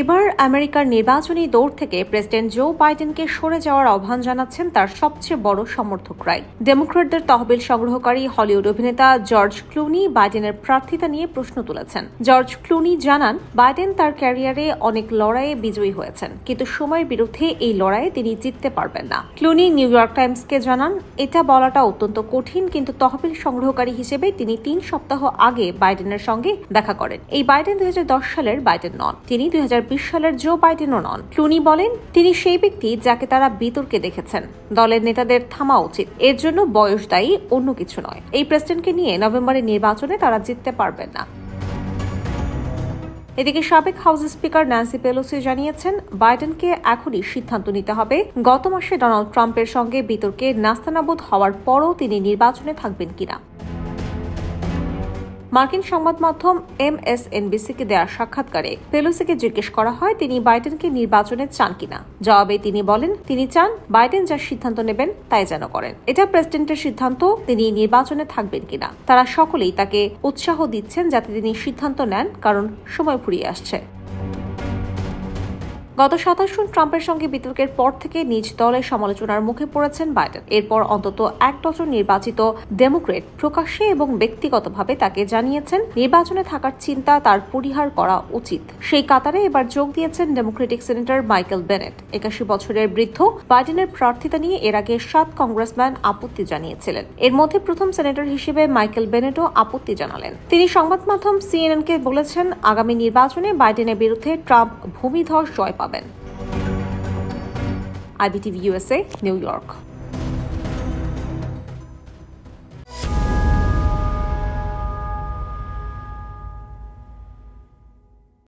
এবার আমেরিকার নির্বাচনী দৌড় থেকে প্রেসিডেন্ট জো বাইডেনকে সরে যাওয়ার আহ্বান জানাচ্ছেন তার সবচেয়ে বড় সমর্থকরাই। ডেমোক্র্যাটদের তহবিল সংগ্রহকারী হলিউড অভিনেতা জর্জ ক্লুনি বাইডেনের প্রার্থিতা নিয়ে প্রশ্ন তুলেছেন। জর্জ ক্লুনি জানান, বাইডেন তার ক্যারিয়ারে অনেক লড়াইয়ে বিজয়ী হয়েছেন, কিন্তু সময়ের বিরুদ্ধে এই লড়াইয়ে তিনি জিততে পারবেন না। ক্লুনি নিউ ইয়র্ক টাইমসকে জানান, এটা বলাটা অত্যন্ত কঠিন, কিন্তু তহবিল সংগ্রহকারী হিসেবে তিনি 3 সপ্তাহ আগে বাইডেনের সঙ্গে দেখা করেন। এই বাইডেন 2010 সালের বাইডেন নন, তিনি 2020 সালের জো বাইডেনও নন। ক্লুনি বলেন, তিনি সেই ব্যক্তি যাকে তারা বিতর্কে দেখেছেন। দলের নেতাদের থামা উচিত, এর জন্য বয়স দায়ী, অন্য কিছু নয়। এই প্রেসিডেন্টকে নিয়ে নভেম্বরের নির্বাচনে তারা জিততে পারবেন না। এদিকে সাবেক হাউস স্পিকার ন্যান্সি পেলোসি জানিয়েছেন, বাইডেনকে এখনই সিদ্ধান্ত নিতে হবে গত মাসে ডোনাল্ড ট্রাম্পের সঙ্গে বিতর্কে নাস্তানাবুদ হওয়ার পরও তিনি নির্বাচনে থাকবেন কিনা। মার্কিন সংবাদ মাধ্যম MSNBC-কে দেওয়া সাক্ষাৎকারে পেলোসিকে জিজ্ঞেস করা হয় তিনি বাইডেনকে নির্বাচনে চান কিনা। জবাবে তিনি বলেন, তিনি চান বাইডেন যা সিদ্ধান্ত নেবেন তাই যেন করেন। এটা প্রেসিডেন্টের সিদ্ধান্ত তিনি নির্বাচনে থাকবেন কিনা। তারা সকলেই তাকে উৎসাহ দিচ্ছেন যাতে তিনি সিদ্ধান্ত নেন, কারণ সময় ফুরিয়ে আসছে। গত 27 জুন ট্রাম্পের সঙ্গে বিতর্কের পর থেকে নিজ দলের সমালোচনার মুখে পড়েছেন বাইডেন। এরপর অন্তত 1 ডজন নির্বাচিত ডেমোক্রেট প্রকাশ্যে এবং ব্যক্তিগতভাবে তাকে জানিয়েছেন নির্বাচনে থাকার চিন্তা তার পরিহার করা উচিত। সেই কাতারে এবার যোগ দিয়েছেন ডেমোক্রেটিক সেনেটর মাইকেল বেনেট। 81 বছরের বৃদ্ধ বাইডেনের প্রার্থিতা নিয়ে এর আগে 7 কংগ্রেসম্যান আপত্তি জানিয়েছিলেন। এর মধ্যে প্রথম সেনেটর হিসেবে মাইকেল বেনেটও আপত্তি জানালেন। তিনি সংবাদ মাধ্যম CNN-কে বলেছেন, আগামী নির্বাচনে বাইডেনের বিরুদ্ধে ট্রাম্প ভূমিধস জয় পাবেন। IBTV USA, new York.